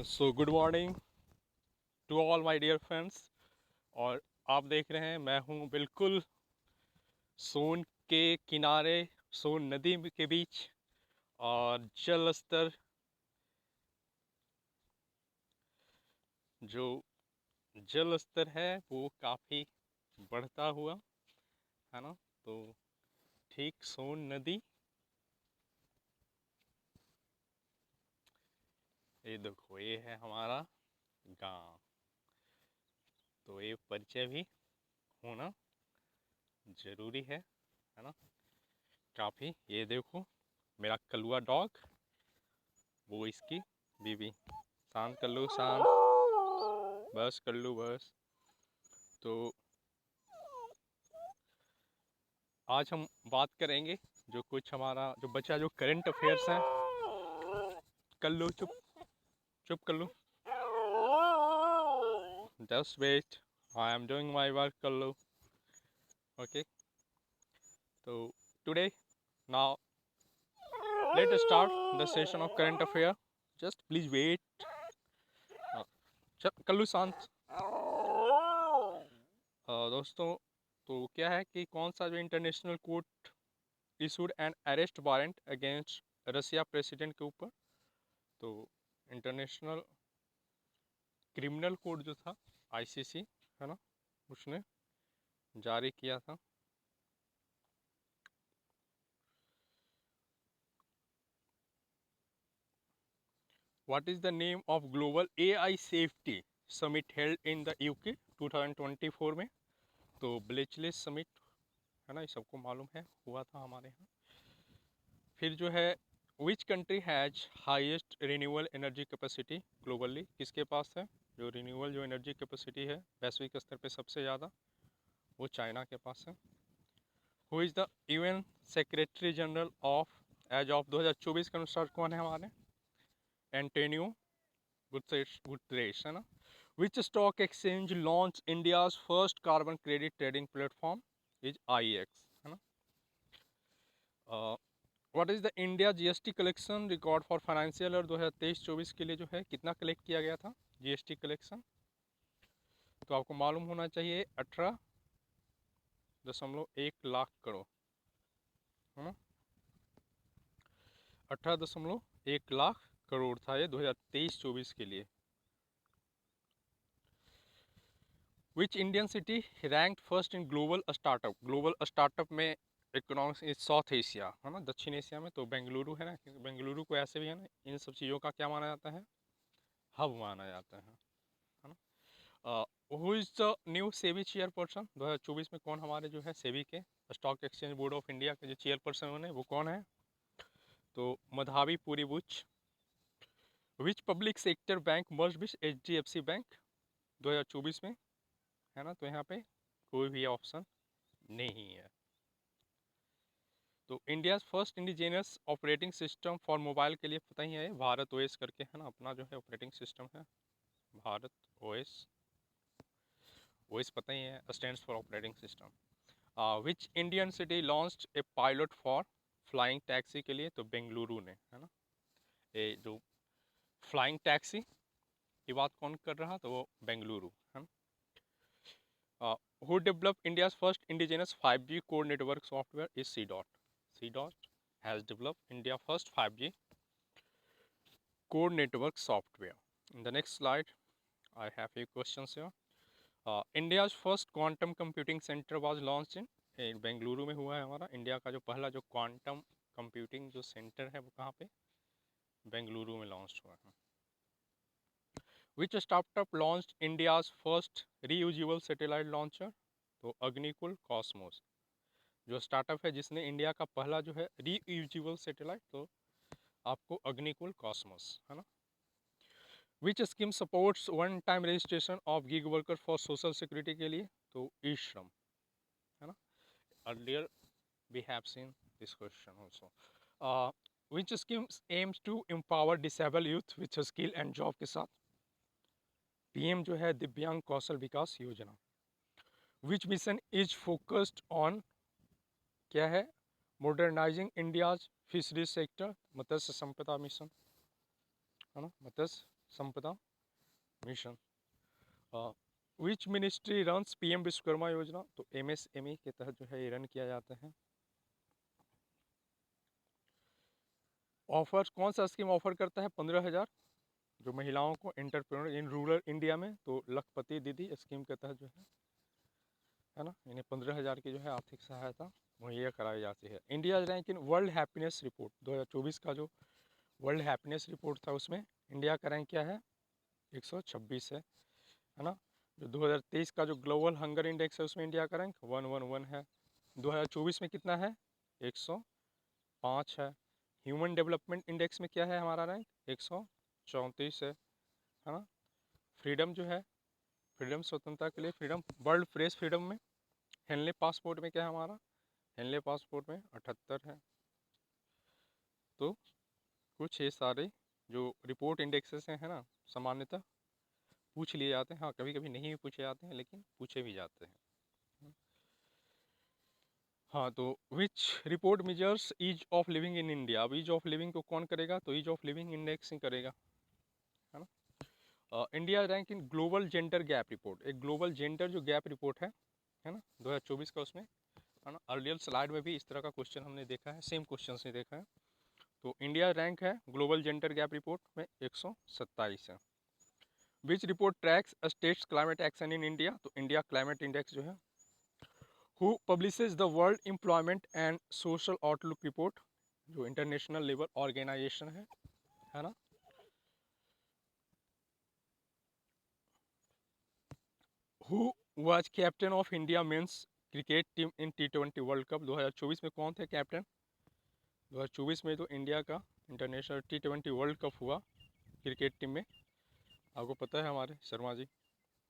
So good morning to all my dear friends. और आप देख रहे हैं मैं हूं बिल्कुल सोन के किनारे, सोन नदी के बीच। और जल स्तर जो जल स्तर है वो काफ़ी बढ़ता हुआ है ना। तो ठीक सोन नदी, ये देखो ये है हमारा गांव। तो ये परिचय भी होना ज़रूरी है ना काफ़ी। ये देखो मेरा कलुआ डॉग, वो इसकी बीवी। शांत कर लो, शांत, बस कर लो बस। तो आज हम बात करेंगे जो कुछ हमारा जो बचा जो करंट अफेयर्स हैं। कर लो चुप, चुप कर लो, just wait, I am doing my work, कर लो। ओके, तो today now let us start the session of current affair. Just please wait. कर लो शांत। दोस्तों, तो क्या है कि कौन सा जो international court issued an arrest warrant against Russia president के ऊपर। तो इंटरनेशनल क्रिमिनल कोर्ट जो था, आईसीसी है ना, उसने जारी किया था। What is the name of global AI safety summit held in the UK 2024 में? तो ब्लेचलिस समिट है ना, ये सबको मालूम है, हुआ था हमारे यहाँ। फिर जो है which country has highest renewable energy capacity globally? किसके पास है जो रिन्यूएबल जो एनर्जी कैपेसिटी है वैश्विक स्तर पे सबसे ज़्यादा? वो चाइना के पास है। Who is the UN secretary general of as of 2024 के अनुसार कौन है हमारे? एंटोनियो गुतेरेस है ना। Which stock exchange launch India's first carbon credit trading platform? Is IEX है ना। What is the India GST collection record for financial year 2023-24 के लिए जो है कितना कलेक्ट किया गया था जीएसटी कलेक्शन? तो आपको मालूम होना चाहिए 18.1 लाख करोड़ है ना। 18.1 लाख करोड़ था ये 2023-24 के लिए। Which Indian city ranked first in global startup? Global startup में इकोनॉमिक्स इन साउथ एशिया है ना, दक्षिण एशिया में। तो बेंगलुरु है ना, बेंगलुरु को ऐसे भी है ना इन सब चीज़ों का क्या माना जाता है? हब माना जाता है ना। Who is the new SEBI chairperson 2024 में? कौन हमारे जो है सेबी के stock exchange board of India के जो चेयरपर्सन होने वो कौन है? तो मधावी पुरी बुच। विच पब्लिक सेक्टर बैंक मर्ज विच एचडीएफसी बैंक 2024 में? है ना, तो यहाँ पे कोई भी ऑप्शन नहीं है। तो India first indigenous operating system for mobile के लिए पता ही है, भारत ओएस करके है ना, अपना जो है ऑपरेटिंग सिस्टम है भारत ओएस। ओएस पता ही है, stands for operating system. Which Indian city launched A pilot for flying taxi के लिए? तो बेंगलुरु ने है ना। ये जो फ्लाइंग टैक्सी की बात कौन कर रहा? तो वो बेंगलुरु है ना। Who develop India first indigenous 5G core network software? Is C DOT. C DOT has developed India first 5G core network software. In the next slide, I have few questions here. India's first quantum computing center was launched in Bengaluru में हुआ है हमारा। India का जो पहला जो quantum computing जो centre है वो कहाँ पे? बेंगलुरु में लॉन्च हुआ है। Which startup launched India's first reusable satellite launcher? तो अग्निकुल कॉस्मोस जो स्टार्टअप है जिसने इंडिया का पहला जो है रीयूजेबल सैटेलाइट, तो आपको अग्निकुल कॉस्मोस है ना। Which scheme supports one time registration of gig worker for social security के लिए? तो ई श्रम है ना। Earlier we have seen this question also. Which schemes aims to empower disable youth with skill and job के साथ? पीएम जो है Divyang Kaushal Vikas Yojana. Which mission is focused on क्या है? Modernising India's fisheries sector, Matsya Sampada mission है ना, Matsya Sampada mission. Which ministry runs PM Vishwakarma योजना? तो एमएसएमई के तहत जो है ये रन किया जाता है। ऑफर कौन सा स्कीम ऑफर करता है 15,000 जो महिलाओं को एंटरप्रेन्योर इन रूरल इंडिया में? तो लखपति दीदी स्कीम के तहत जो है ना, इन्हें 15,000 की जो है आर्थिक सहायता मुहैया कराई जाती है। India rank in world happiness report 2024 का जो वर्ल्ड हैप्पीनेस रिपोर्ट था उसमें इंडिया का रैंक क्या है? 126 है ना। जो 2023 का जो ग्लोबल हंगर इंडेक्स है उसमें इंडिया का रैंक 111 है। 2024 में कितना है? 105 है। ह्यूमन डेवलपमेंट इंडेक्स में क्या है हमारा रैंक? 134 है ना। फ्रीडम जो है, फ्रीडम स्वतंत्रता के लिए फ्रीडम, वर्ल्ड प्रेस फ्रीडम में हेनले पासपोर्ट में क्या है हमारा? हेनले पासपोर्ट में 78 है। तो कुछ ये सारे जो रिपोर्ट इंडेक्सेस हैं है ना, सामान्यतः पूछ लिए जाते हैं। हाँ, कभी कभी नहीं भी पूछे जाते हैं लेकिन पूछे भी जाते हैं। हाँ, तो which report measures ease of living in India? अब ईज ऑफ लिविंग को कौन करेगा? तो ईज ऑफ लिविंग इंडेक्स ही करेगा, है ना। India rank in global gender gap report, एक ग्लोबल जेंडर जो गैप रिपोर्ट है ना 2024 का, उसमें है ना अर्लियर स्लाइड में भी इस तरह का क्वेश्चन हमने देखा है, सेम क्वेश्चन से देखा है। तो इंडिया रैंक है ग्लोबल जेंडर गैप रिपोर्ट में 127 है। Which report tracks states climate action in India? तो इंडिया क्लाइमेट इंडेक्स जो है। Who publishes the world employment and social outlook report? जो इंटरनेशनल लेबर ऑर्गेनाइजेशन है ना। Who was captain of India men's cricket team in T20 world cup? 2024 में कौन थे captain? 2024 में तो इंडिया का इंटरनेशनल T20 वर्ल्ड कप हुआ क्रिकेट टीम में, आपको पता है हमारे शर्मा जी,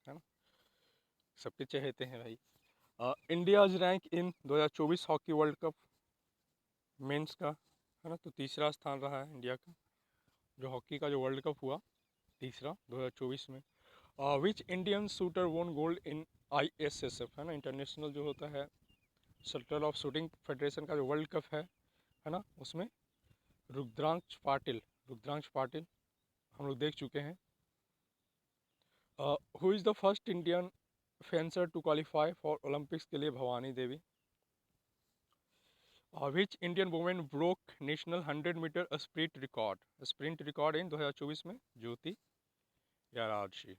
है ना, सबके चहेते हैं भाई। India's rank in 2024 hockey world cup men's का, है ना, तो तीसरा स्थान रहा है इंडिया का, जो हॉकी का जो वर्ल्ड कप हुआ तीसरा 2024 में। विच इंडियन शूटर वोन गोल्ड इन ISSF, है ना, इंटरनेशनल जो होता है शटल ऑफ शूटिंग फेडरेशन का जो वर्ल्ड कप है ना, उसमें रुद्रांश पाटिल, रुद्रांश पाटिल हम लोग देख चुके हैं। Who is the first Indian fencer to qualify for Olympics के लिए? Bhavani Devi. Which Indian women broke national 100 metre sprint record in 2024 में? ज्योति Yarraji.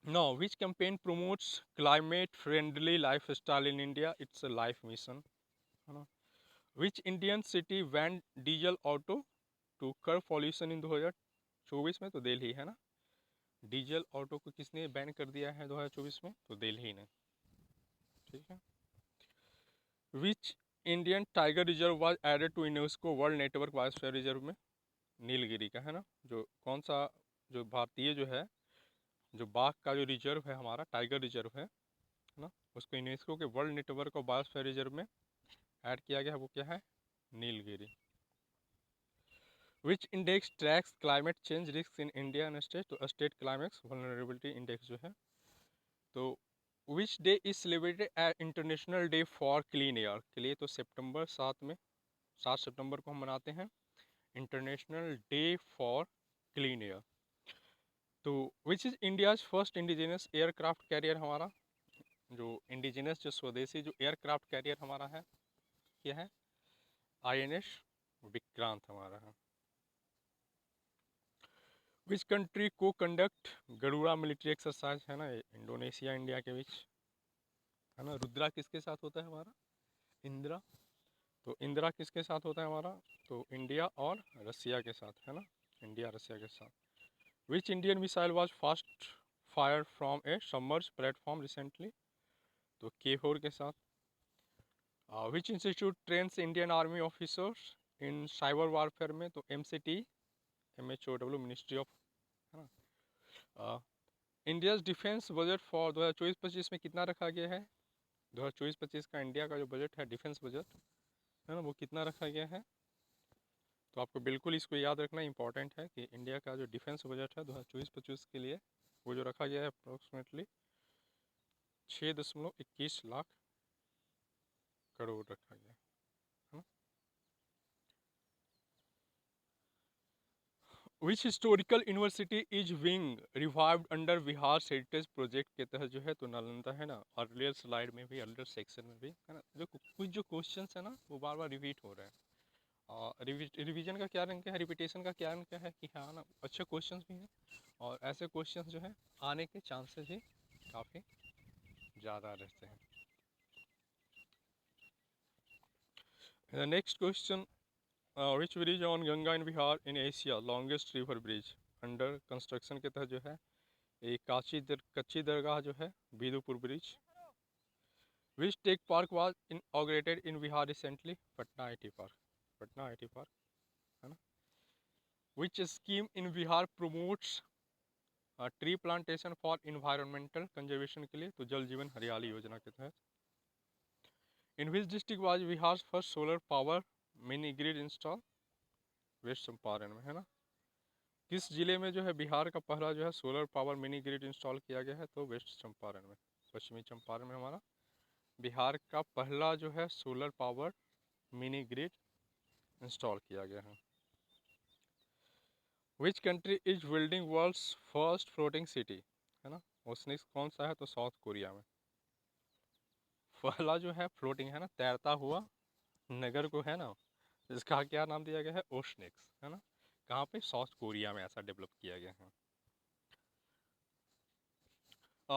Now, which campaign promotes climate-friendly lifestyle in India? It's a life mission, है ना। Which Indian city banned diesel auto to curb pollution in 2024 में? तो दिल्ली, है ना। Diesel auto को किसने ban कर दिया है 2024 में? तो दिल्ली ने, ठीक है। Which Indian tiger reserve was added to UNESCO world network biosphere reserve में? नीलगिरी का, है ना। जो कौन सा जो भारतीय जो है जो बाघ का जो रिजर्व है हमारा, टाइगर रिजर्व है ना, उसको यूनेस्को के world network of biosphere reserve में ऐड किया गया है, वो क्या है? Nilgiri. Which index tracks climate change risk in India and state? तो स्टेट क्लाइमेट वल्नरेबिलिटी इंडेक्स जो है। तो which day is celebrated as international day for clean air? के लिए तो सितंबर 7 सितंबर को हम मनाते हैं international day for clean air. तो which is India's first indigenous aircraft carrier? हमारा जो इंडिजिनस जो स्वदेशी जो एयरक्राफ्ट कैरियर हमारा है, क्या है? INS विक्रांत हमारा है। विच कंट्री को कंडक्ट गरुड़ा मिलिट्री एक्सरसाइज? है ना, इंडोनेशिया इंडिया के बीच, है ना। रुद्रा किसके साथ होता है हमारा? इंदिरा। तो इंदिरा किसके साथ होता है हमारा? तो इंडिया और रसिया के साथ, है ना, इंडिया रसिया के साथ। Which Indian missile was fast fire from A submerge platform recently? तो K4 के साथ। Which institute trains Indian army officers in cyber warfare में? तो MCT MHOW मिनिस्ट्री ऑफ, है ना। इंडियाज डिफेंस बजट फॉर 2024-25 में कितना रखा गया है? 2024-25 का इंडिया का जो बजट है डिफेंस बजट, है ना, वो कितना रखा गया है? तो आपको बिल्कुल इसको याद रखना इंपॉर्टेंट है कि इंडिया का जो डिफेंस बजट है 2024-25 के लिए वो जो रखा गया है अप्रोक्सीमेटली 6.21 लाख करोड़ रखा गया, है ना। विच historical university is wing revived under Bihar heritage project के तहत जो है तो नालंदा है ना, अर्लियर स्लाइड में भी अर्लियर सेक्शन में भी है ना, जो कुछ जो क्वेश्चंस है ना वो बार बार रिपीट हो रहे हैं। और रिवीजन का क्या रंग क्या है, रिपीटेशन का क्या रंग क्या है कि हाँ ना अच्छे क्वेश्चंस भी हैं और ऐसे क्वेश्चंस जो है आने के चांसेस ही काफ़ी ज़्यादा रहते हैं। Next question, which bridge on Ganga in Bihar in Asia longest river bridge under construction के तहत जो है एक कच्ची दरगाह जो है Bidupur bridge. Which tech park was inaugurated in Bihar recently, Patna IT park, Patna IT park है ना। Which scheme in Bihar promotes tree plantation for environmental conservation के लिए, तो जल जीवन हरियाली योजना के तहत। In which district was Bihar first solar power mini grid install, west Champaran में है ना। किस जिले में जो है बिहार का पहला जो है solar power mini grid install किया गया है, तो वेस्ट चंपारण में, पश्चिमी चंपारण में हमारा बिहार का पहला जो है solar power mini grid install किया गया है। Which country is building world's first floating city, है ना, ओसनिक कौन सा है, तो साउथ कोरिया में पहला जो है फ्लोटिंग है ना तैरता हुआ नगर को है ना, इसका क्या नाम दिया गया है, ओशनिक्स है ना। कहाँ पे, साउथ कोरिया में ऐसा डेवलप किया गया है।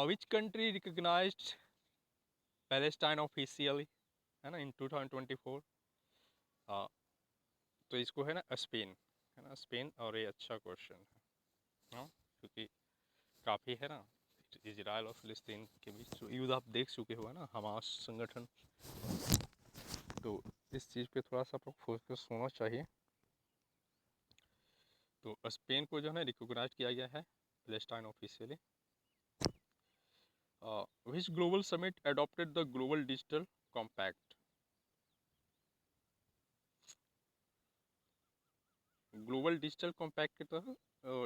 Which country recognised Palestine officially, है ना, इन 2024, तो इसको है ना स्पेन, है ना स्पेन। और ये अच्छा क्वेश्चन है हाँ, क्योंकि काफ़ी है ना इजराइल और फिलिस्तीन के बीच जो युद्ध आप देख चुके हो है ना, हमास संगठन, तो इस चीज़ पे थोड़ा सा फोकस होना चाहिए। तो स्पेन को जो है रिकॉग्नाइज किया गया है Palestine officially. Which global summit adopted the global digital compact, global digital compact के तहत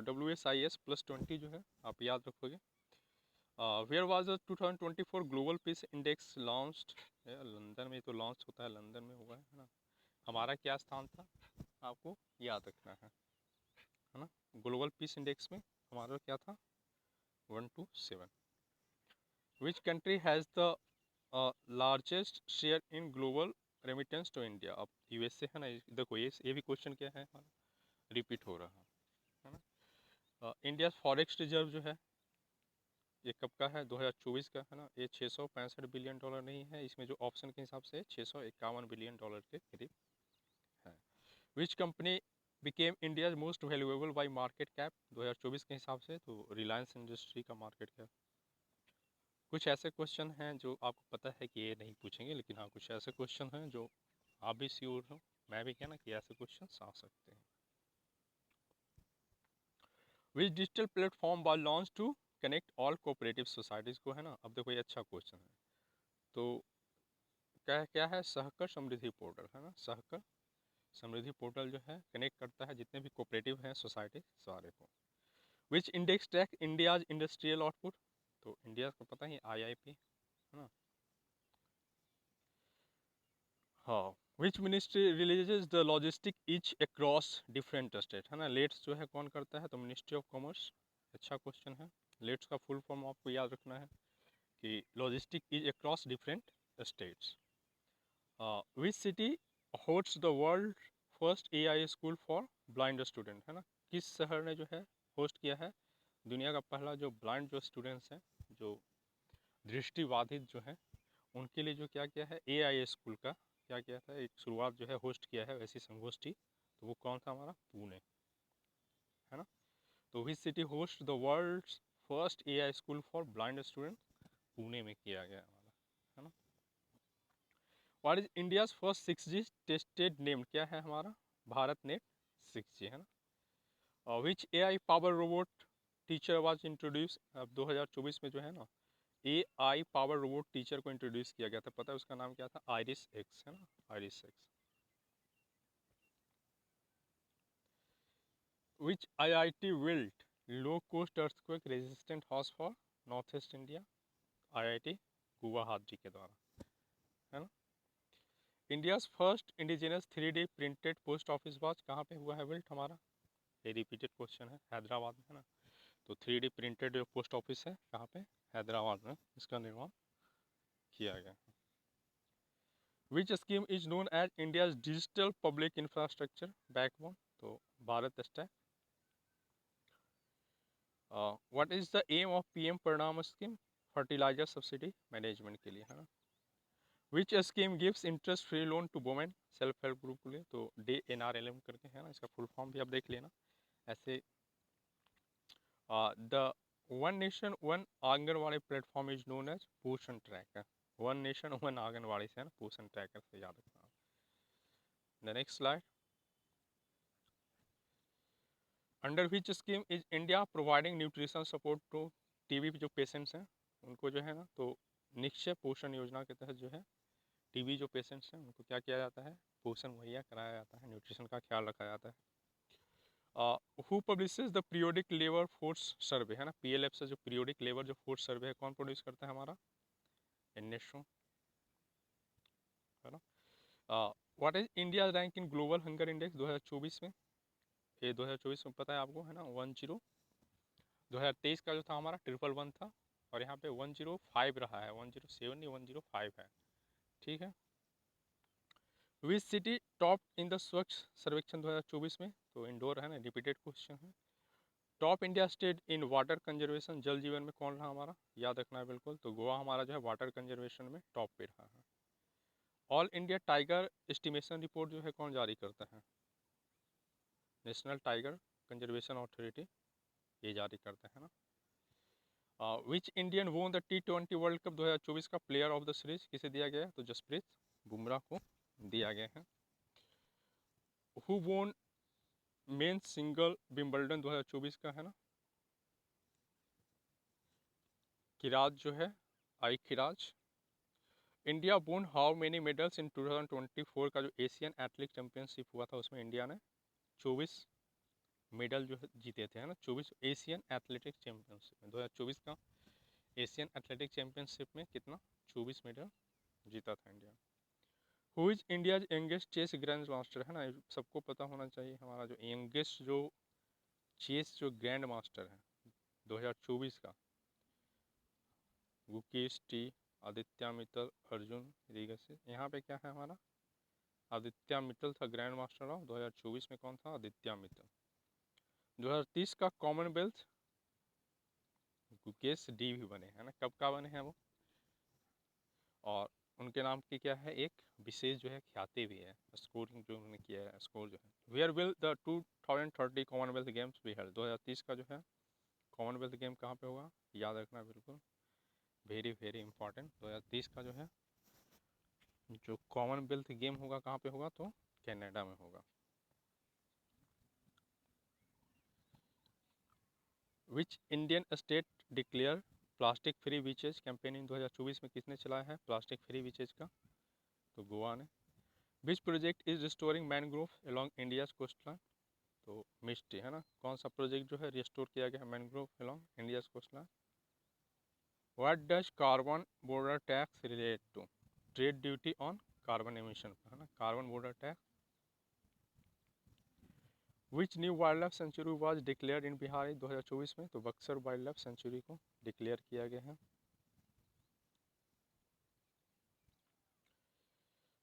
WSIS+20 जो है आप याद रखोगे। Where was the 2024 global peace index launched, London में तो लॉन्च होता है, लंदन में हुआ है ना। हमारा क्या स्थान था आपको याद रखना है ना। ग्लोबल पीस इंडेक्स में हमारा क्या था 127। Which country has the largest share in global remittance to India, अब USA है ना। देखो ये भी क्वेश्चन क्या है रिपीट हो रहा है ना। इंडिया फॉरेक्स रिजर्व जो है ये कब का है, 2024 का है ना। ये 665 बिलियन डॉलर नहीं है, इसमें जो ऑप्शन के हिसाब से 651 बिलियन डॉलर के करीब है। Which company became India most valuable by market cap, 2024 के हिसाब से तो रिलायंस इंडस्ट्री का मार्केट कैप। कुछ ऐसे क्वेश्चन हैं जो आपको पता है कि ये नहीं पूछेंगे, लेकिन हाँ कुछ ऐसे क्वेश्चन हैं जो आप भी श्योर हो, मैं भी क्या ना कि ऐसे क्वेश्चन आ सकते हैं। Which digital platform was launch to connect all cooperative societies को, है ना। अब देखो ये अच्छा क्वेश्चन है, तो क्या क्या है, सहकर समृद्धि पोर्टल है ना। सहकर समृद्धि पोर्टल जो है कनेक्ट करता है जितने भी कोऑपरेटिव हैं सोसाइटी सारे को। Which index track India's industrial output, तो इंडिया को पता ही IIP है ना। हाँ, which ministry releases the logistic ease across different state, है ना। लेट्स जो है कौन करता है, तो मिनिस्ट्री ऑफ कॉमर्स। अच्छा क्वेश्चन है, लेट्स का फुल फॉर्म आपको याद रखना है कि logistic ease across different states. Which city hosts the world first AI school for blind student, है ना। किस शहर ने जो है होस्ट किया है दुनिया का पहला जो ब्लाइंड जो स्टूडेंट्स हैं, जो दृष्टिबाधित जो हैं, उनके लिए जो क्या किया है AI स्कूल का क्या किया था, एक शुरुआत जो है होस्ट किया है वैसी संगोष्ठी, तो वो कौन था हमारा, पुणे है ना। तो which city host the world first AI school for blind student, Pune में किया गया हमारा, है ना। What is India's first 6G tested name, क्या है हमारा, भारत नेट 6G है ना। विच AI power robot teacher was introduce, अब 2024 में जो है ना AI पावर रोबोट टीचर को इंट्रोड्यूस किया गया था, पता है उसका नाम क्या था, आइरिस एक्स है ना, iris x. Which IIT built low coast earthquake resistant house for north east India, IIT Guwahati के द्वारा, है ना। India's first indigenous 3D printed post office watch कहाँ पे हुआ है बिल्ट हमारा, ये रिपीटेड क्वेश्चन है, हैदराबाद में है ना। तो 3D प्रिंटेड जो पोस्ट ऑफिस है कहाँ पे, हैदराबाद में इसका निर्माण किया गया। Which scheme is known as India's digital public infrastructure backbone, तो Bharat stack. What is the aim of PM Parinam scheme, fertiliser subsidy management के लिए है ना। Which scheme gives interest free loan to women self help group के लिए, तो DNRLM करके है ना, इसका फुल फॉर्म भी आप देख लेना ऐसे। The one nation one Anganwadi platform is known as Poshan tracker, one nation one Anganwadi से है ना, पोषण ट्रैकर से याद रखना। The next slide, under which scheme is India providing nutrition support to TB जो पेशेंट्स हैं उनको जो है ना, तो निश्चय पोषण योजना के तहत जो है टीबी जो पेशेंट्स हैं उनको क्या किया जाता है, पोषण मुहैया कराया जाता है, न्यूट्रिशन का ख्याल रखा जाता है। Who publishes the periodic labour force survey है ना, PLF से जो पीरियोडिक लेबर जो फोर्स सर्वे है कौन प्रोड्यूस करता है हमारा, एनएसओ है ना। What is India rank in global hunger index 2024 में, ये 2024 में पता है आपको है ना 10, 2023 का जो था हमारा 111 था और यहाँ पे 105 रहा है, 107 नहीं 105 है, ठीक है। Which city top in the स्वच्छ सर्वेक्षण 2024 में, तो इंडोर है ना, रिपीटेड क्वेश्चन है। Top India state in water conservation, जल जीवन में कौन रहा हमारा, याद रखना है बिल्कुल, तो गोवा हमारा जो है वाटर कंजर्वेशन में टॉप पे रहा है। All India tiger estimation report जो है कौन जारी करता है, नेशनल टाइगर कंजर्वेशन अथॉरिटी ये जारी करता है ना। Which Indian won the T20 world cup 2024 का प्लेयर ऑफ द सीरीज किसे दिया गया है, तो जसप्रीत बुमराह को दिया गया है। हु वोन मेंस सिंगल विंबलडन 2024 का है ना, किराज जो है, आई खिराज। India won how many medals in 2024 का जो एशियन एथलेटिक चैंपियनशिप हुआ था उसमें इंडिया ने 24 मेडल जो है जीते थे है ना, 24 एशियन एथलेटिक चैंपियनशिप में 2024 का एशियन एथलेटिक चैंपियनशिप में कितना 24 मेडल जीता था India. Who is India youngest chess grand master है ना, सबको पता होना चाहिए हमारा जो यंगेस्ट जो चेस जो ग्रैंड मास्टर है 2024 का, गुकेश टी, आदित्य मित्तल, अर्जुन रीगसी। यहाँ पे क्या है हमारा, आदित्य मित्तल था ग्रैंड मास्टर ऑफ 2024 में, कौन था, आदित्य मित्तल। 2030 का कॉमनवेल्थ गुकेश डी भी बने हैं ना, कब का बने हैं वो, और उनके नाम की क्या है एक विशेष जो है ख्याति भी है, स्कोरिंग जो उन्होंने किया है, स्कोर जो है। Where will the 2030 Commonwealth games भी हेल्ड, 2030 का जो है कॉमनवेल्थ गेम कहाँ पे होगा, याद रखना बिल्कुल, वेरी वेरी इंपॉर्टेंट। 2030 का जो है जो कॉमनवेल्थ गेम होगा कहाँ पे होगा, तो कनाडा में होगा। विच Indian state declare plastic free beaches campaign in 2024 में किसने चलाया है प्लास्टिक फ्री बीचेज का, तो गोवा ने। Which project is restoring mangrove along India's coastline, तो मिस्टी है ना, कौन सा प्रोजेक्ट जो है रिस्टोर किया गया है mangrove along India's coastline. What does carbon border tax relate to, trade duty on carbon emission है ना, carbon border tax. Which new wild life sanctuary was declared in Bihar 2024 में, तो बक्सर वाइल्ड लाइफ सेंचुरी को declare किया गया है।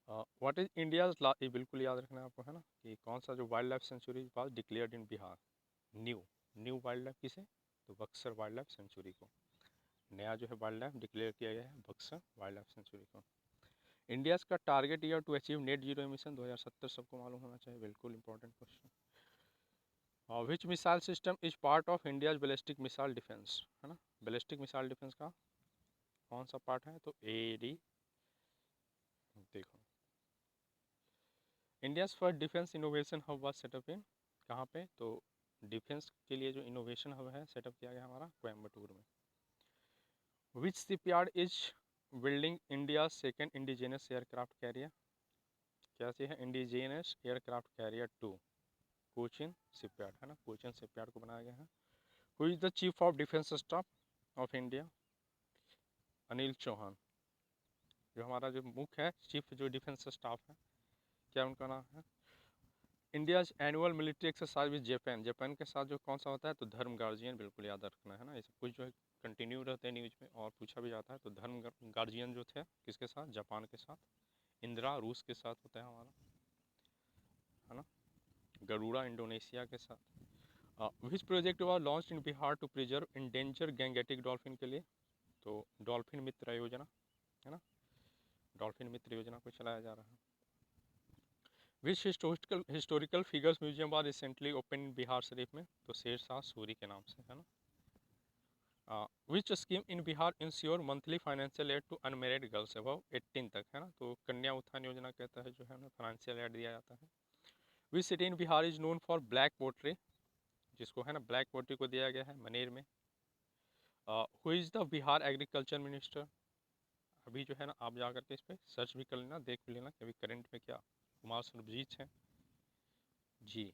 What is India's, ये बिल्कुल याद रखना है आपको है ना, कि कौन सा जो wild life sanctuary was declared in Bihar, new new wild life किसे, तो बक्सर वाइल्ड लाइफ सेंचुरी को नया जो है वाइल्ड लाइफ डिक्लेयर किया गया है बक्सर वाइल्ड लाइफ सेंचुरी को। इंडियाज का target year to achieve net zero emission 2070 सबको मालूम होना चाहिए, बिल्कुल important question. Which missile system is part of India's ballistic missile defence है ना, बैलिस्टिक मिसाइल डिफेंस का कौन सा पार्ट है, तो AD। देखो India's first defence innovation hub was set up in, कहाँ पे, तो डिफेंस के लिए जो इनोवेशन हब है सेटअप किया गया हमारा कोयम्बटूर में। Which shipyard is building India second indigenous aircraft carrier, क्या है indigenous aircraft carrier 2, Cochin shipyard है ना, कोचिन शिपयार्ड को बनाया गया है। Who is the chief of defence staff of India, Anil Chauhan. जो हमारा जो मुख्य है चीफ जो डिफेंस स्टाफ है क्या उनका नाम है, India's annual military exercise with Japan, Japan के साथ जो कौन सा होता है, तो धर्म गार्जियन, बिल्कुल याद रखना है ना। ये सब कुछ जो है कंटिन्यू रहते हैं न्यूज में और पूछा भी जाता है। तो धर्म गार्जियन जो थे किसके साथ, जापान के साथ। इंदिरा रूस के साथ होता है हमारा, है ना। गरुड़ा इंडोनेशिया के साथ। Which project was launch in Bihar to preserve endanger Gangetic dolphin के लिए, तो डॉल्फिन मित्र योजना, है ना, डॉल्फिन मित्र योजना को चलाया जा रहा है। Which historical figures museum was recently open in Bihar Sharif में, तो शेरशाह सूरी के नाम से, है ना। Which scheme in Bihar insure monthly financial aid to unmarried girls above 18 तक, है ना, तो कन्या उत्थान योजना के तहत जो है ना फाइनेंशियल एड दिया जाता है। Which city in Bihar is known for black pottery, जिसको है ना ब्लैक पोट्री को दिया गया है मनेर में। Who is the Bihar agriculture minister, अभी जो है ना आप जा करके इस पर सर्च भी कर लेना, देख भी लेना कि अभी करंट में क्या कुमार सर्वजीत हैं जी।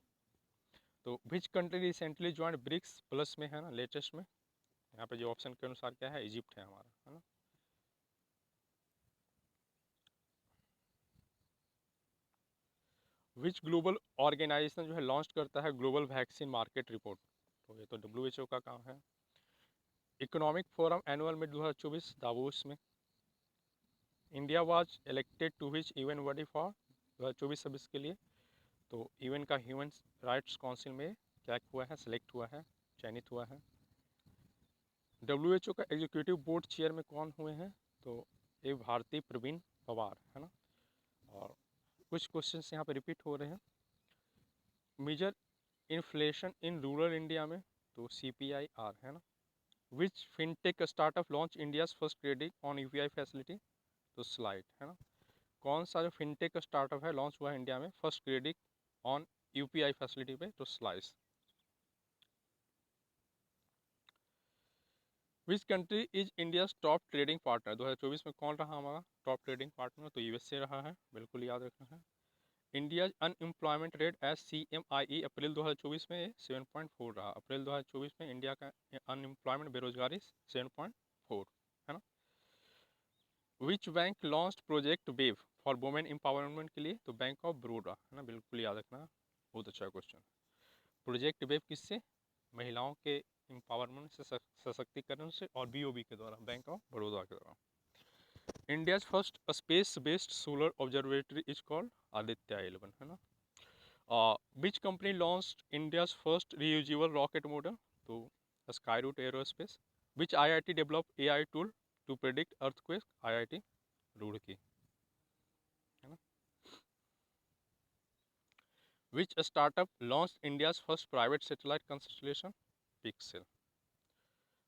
तो which country recently join BRICS plus में, है ना, लेटेस्ट में। यहाँ पे जो ऑप्शन के अनुसार क्या है, इजिप्ट है हमारा, है ना। विच ग्लोबल ऑर्गेनाइजेशन जो है लॉन्च करता है ग्लोबल वैक्सीन मार्केट रिपोर्ट, तो ये तो WHO का काम है। इकोनॉमिक फोरम एनुअल में 2024 दावोस में। India was elected to which UN body for 2024-26 के लिए, तो यूएन का ह्यूमन राइट्स काउंसिल में क्या हुआ है, सेलेक्ट हुआ है, चयनित हुआ है। WHO का एग्जीक्यूटिव बोर्ड चेयर में कौन हुए हैं, तो ये भारती प्रवीण पवार, है ना। और कुछ क्वेश्चंस यहाँ पे रिपीट हो रहे हैं। Major inflation in rural India में, तो CPIR, है ना। Which fintech startup launch India's first credit on UPI facility, तो स्लाइड, है ना। कौन सा जो फिनटेक स्टार्टअप है लॉन्च हुआ है इंडिया में first credit on UPI facility पे, तो Slice. Which country is India top trading partner, 2024 में कौन रहा हमारा टॉप ट्रेडिंग पार्टनर, तो USA रहा है, बिल्कुल याद रखना है। India unemployment rate as CMIE April 2024 में 7.4 रहा, अप्रैल 2024 में इंडिया का अनएम्प्लॉयमेंट बेरोजगारी 7.4, है ना। Which bank launch project wave for women empowerment के लिए, तो बैंक ऑफ बड़ौदा, है ना, बिल्कुल याद रखना, बहुत अच्छा क्वेश्चन। प्रोजेक्ट वेव किससे, महिलाओं के एम्पावरमेंट से, सशक्तिकरण से, और BOB के द्वारा, बैंक ऑफ बड़ौदा के द्वारा। India's first space based solar observatory is called Aditya 11, है ना। Which company launched India's first reusable rocket model, तो Skyroot Aerospace. Which IIT develop AI tool to predict earthquake, IIT Roorkee, है ना। Which startup launch India's first private satellite constellation, Pixxel.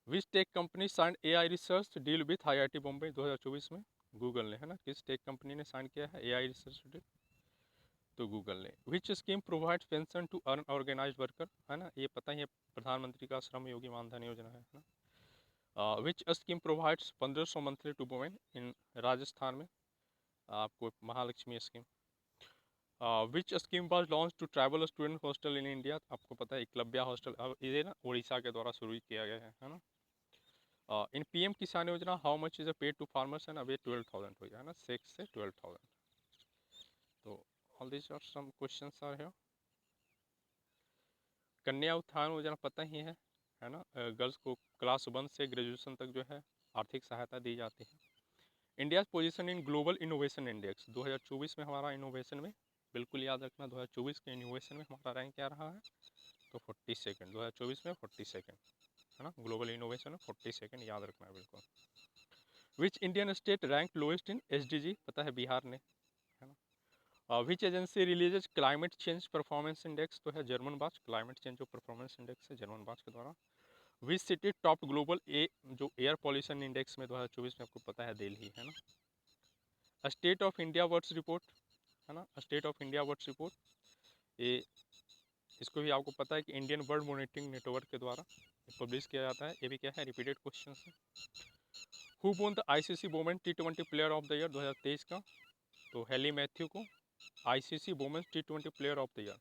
Which tech company sign AI research deal with IIT Bombay 2024 में, Google ने, है ना। किस tech company ने sign किया है AI रिसर्च डील, तो गूगल ने। Which scheme provide pension to unorganise worker, है ना, ये पता ही है, प्रधानमंत्री का श्रम योगी मानधन योजना है ना। Which scheme provides 1500 monthly to women in Rajasthan में, आपको Mahalakshmi scheme. Which scheme was launch to tribal student hostel in India, आपको पता है एकलव्या हॉस्टल, अब ये ना उड़ीसा के द्वारा शुरू किया गया है ना। इन PM Kisan Yojana how much is a paid to farmers, है ना, अब ये 12,000 हो गया है ना, 6 से 12,000। तो all this are some questions are here. Kanya Utthan योजना पता ही है ना, गर्ल्स को क्लास 1 से ग्रेजुएशन तक जो है आर्थिक सहायता दी जाती है। India position in global innovation index 2024 में हमारा इनोवेशन में, बिल्कुल याद रखना, 2024 के इनोवेशन में हमारा रैंक क्या रहा है, तो 42, 2024 में 42, है ना, ग्लोबल इनोवेशन में 42 याद रखना है बिल्कुल। Which Indian state rank lowest in SDG, पता है बिहार ने, है ना। Which agency releases climate change performance index, तो है जर्मन बाच, क्लाइमेट चेंज जो परफॉर्मेंस इंडेक्स है जर्मन बाच के द्वारा। विच सिटी टॉप ग्लोबल जो एयर पॉल्यूशन इंडेक्स में 2024 में, आपको पता है दिल्ली, है ना। State of India birds report, है ना, state of India birds report, ये इसको भी आपको पता है कि इंडियन बर्ड मॉनिटरिंग नेटवर्क के द्वारा पब्लिश किया जाता है, ये भी क्या है, रिपीटेड क्वेश्चन है। Who won the ICC women T20 player of the year 2023 का, तो हेली मैथ्यू को ICC women's T20 player of the year.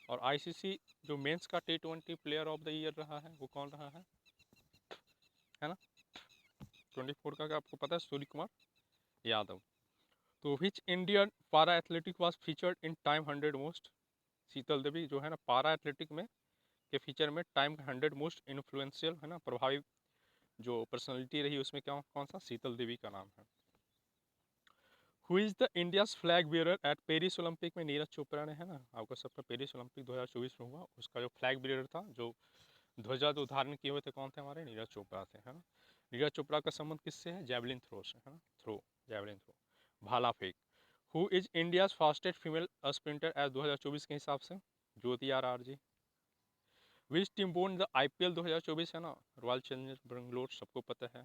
और ICC जो मेंस का T20 player of the year रहा है वो कौन रहा है ना, 24 का आपको पता है, सूर्य कुमार यादव। तो which Indian para athletic was featured in Time 100 most, Sheetal Devi जो है ना पारा एथलेटिक में के फीचर में टाइम 100 मोस्ट इन्फ्लुएंशियल है ना प्रभावी जो पर्सनालिटी रही उसमें क्या कौन सा शीतल देवी का नाम है। Who is the India's flag bearer eight Paris Olympic में नीरज चोपड़ा ने है ना आपको सबका पेरिस ओलंपिक 2024 में हुआ उसका जो फ्लैग बियरर था जो ध्वजा जो धारण किए हुए थे कौन थे हमारे नीरज चोपड़ा थे है ना। नीरज चोपड़ा का संबंध किससे है जैवलिन थ्रो से है ना थ्रो जैवलिन थ्रो भाला फेंक। Who is India's fastest female sprinter as 2024 के हिसाब से Jyothi Yarraji. Which team won the IPL 2024 है ना रॉयल चैलेंजर्स बेंगलोर सबको पता है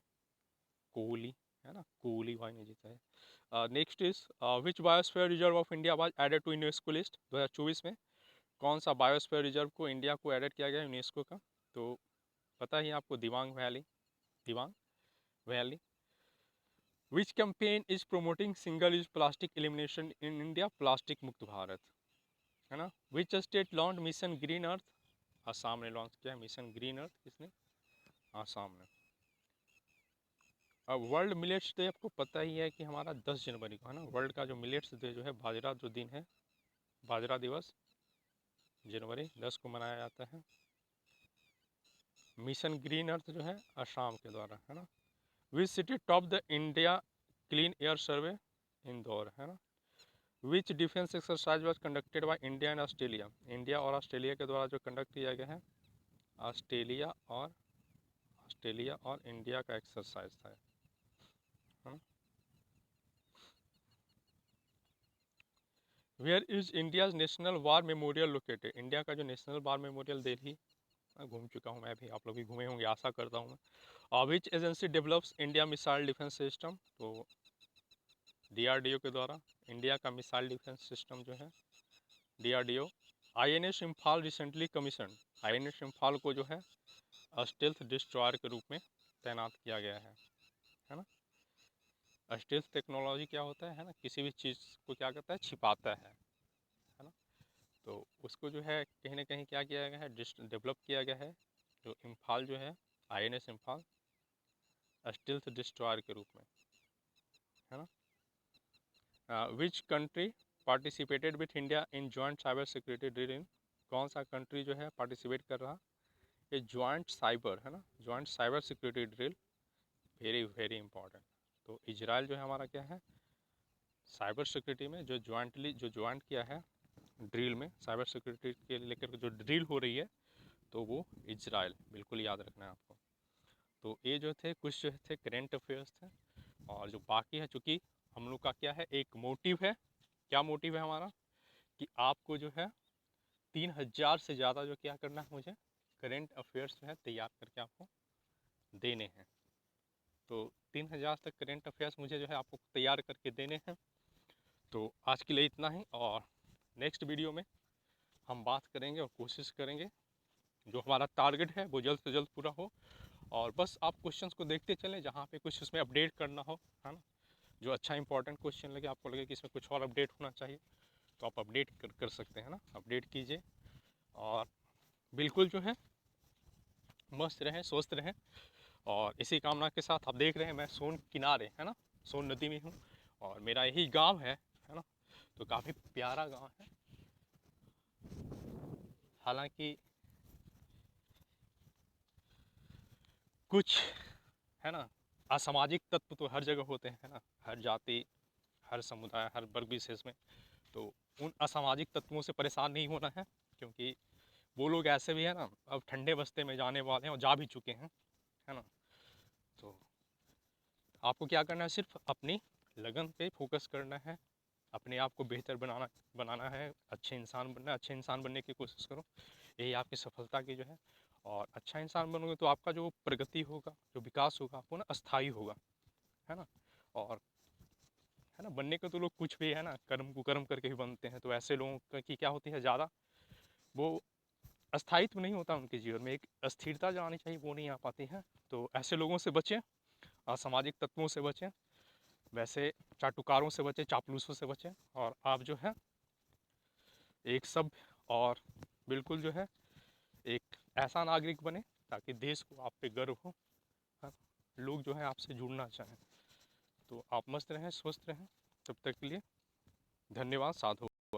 कोहली है ना कोहली भाई ने जीता है। Next is which biosphere reserve of India was added to UNESCO list 2024 में कौन सा बायोस्फीयर रिजर्व को इंडिया को एडेड किया गया यूनेस्को का तो पता ही आपको Dibang valley. Which campaign is promoting single use plastic elimination in India plastic मुक्त भारत है ना। Which state launch mission green earth Assam ने लॉन्च किया मिशन ग्रीन अर्थ किसने आसाम ने। अब वर्ल्ड मिलेट्स डे आपको पता ही है कि हमारा 10 जनवरी को है ना वर्ल्ड का जो मिलेट्स डे जो है बाजरा जो दिन है बाजरा दिवस जनवरी 10 को मनाया जाता है। मिशन ग्रीन अर्थ जो है आसाम के द्वारा है ना। Which city top the India clean air survey Indore है ना। Which defence exercise was conducted by India and Australia India और ऑस्ट्रेलिया के द्वारा जो कंडक्ट किया गया है ऑस्ट्रेलिया और इंडिया का एक्सरसाइज था है ना। Where is India's national war memorial located India का जो नेशनल वार मेमोरियल दिल्ली घूम चुका हूँ मैं भी आप लोग भी घूमे होंगे आशा करता हूँ मैं। Which agency develops India missile defence system तो DRDO के द्वारा इंडिया का मिसाइल डिफेंस सिस्टम जो है DRDO। INS Imphal recently commission INS Imphal को जो है स्टेल्थ डिस्ट्रॉयर के रूप में तैनात किया गया है ना। स्टेल्थ टेक्नोलॉजी क्या होता है ना किसी भी चीज़ को क्या करता है छिपाता है ना। तो उसको जो है कहीं ना कहीं क्या किया गया है डेवलप किया गया है जो इम्फाल जो है INS इम्फाल स्टेल्थ डिस्ट्रॉयर के रूप में है ना। Which country participated with India in joint cyber security drill in कौन सा कंट्री जो है पार्टिसिपेट कर रहा ये जॉइंट साइबर है ना joint cyber security drill very very important. तो इजराइल जो है हमारा क्या है साइबर सिक्योरिटी में जो ज्वाइंट किया है ड्रिल में साइबर सिक्योरिटी के लेकर जो ड्रिल हो रही है तो वो इजराइल बिल्कुल याद रखना है आपको। तो ये जो थे कुछ जो थे करेंट अफेयर्स थे और जो बाकी है चूँकि हम लोग का क्या है एक मोटिव है क्या मोटिव है हमारा कि आपको जो है 3000 से ज़्यादा जो क्या करना है मुझे करेंट अफेयर्स जो है तैयार करके आपको देने हैं। तो 3000 तक करेंट अफेयर्स मुझे जो है आपको तैयार करके देने हैं। तो आज के लिए इतना ही और नेक्स्ट वीडियो में हम बात करेंगे और कोशिश करेंगे जो हमारा टारगेट है वो जल्द से जल्द पूरा हो और बस आप क्वेश्चंस को देखते चलें जहाँ पे कुछ उसमें अपडेट करना हो है ना जो अच्छा इंपॉर्टेंट क्वेश्चन लगे आपको लगे कि इसमें कुछ और अपडेट होना चाहिए तो आप अपडेट कर सकते हैं ना अपडेट कीजिए और बिल्कुल जो है मस्त रहें स्वस्थ रहें और इसी कामना के साथ आप देख रहे हैं मैं सोन किनारे है ना सोन नदी में हूँ और मेरा यही गांव है ना। तो काफ़ी प्यारा गांव है हालांकि कुछ है ना असामाजिक तत्व तो हर जगह होते हैं ना हर जाति हर समुदाय हर वर्ग विशेष में। तो उन असामाजिक तत्वों से परेशान नहीं होना है क्योंकि वो लोग ऐसे भी है ना अब ठंडे बस्ते में जाने वाले हैं और जा भी चुके हैं है ना। तो आपको क्या करना है सिर्फ अपनी लगन पे फोकस करना है अपने आप को बेहतर बनाना है अच्छे इंसान बनना है अच्छे इंसान बनने की कोशिश करो यही आपकी सफलता की जो है और अच्छा इंसान बनोगे तो आपका जो प्रगति होगा जो विकास होगा वो ना अस्थायी होगा है ना। और है ना बनने का तो लोग कुछ भी है ना कर्म कुकर्म करके ही बनते हैं तो ऐसे लोगों की क्या होती है ज़्यादा वो अस्थायित्व नहीं होता उनके जीवन में एक अस्थिरता जो आनी चाहिए वो नहीं आ पाती है। तो ऐसे लोगों से बचें असामाजिक तत्वों से बचें वैसे चाटुकारों से बचें चापलूसों से बचें और आप जो है एक सभ्य और बिल्कुल जो है एक ऐसा नागरिक बने ताकि देश को आप पे गर्व हो लोग जो है आपसे जुड़ना चाहें। तो आप मस्त रहें स्वस्थ रहें तब तक के लिए धन्यवाद साधु।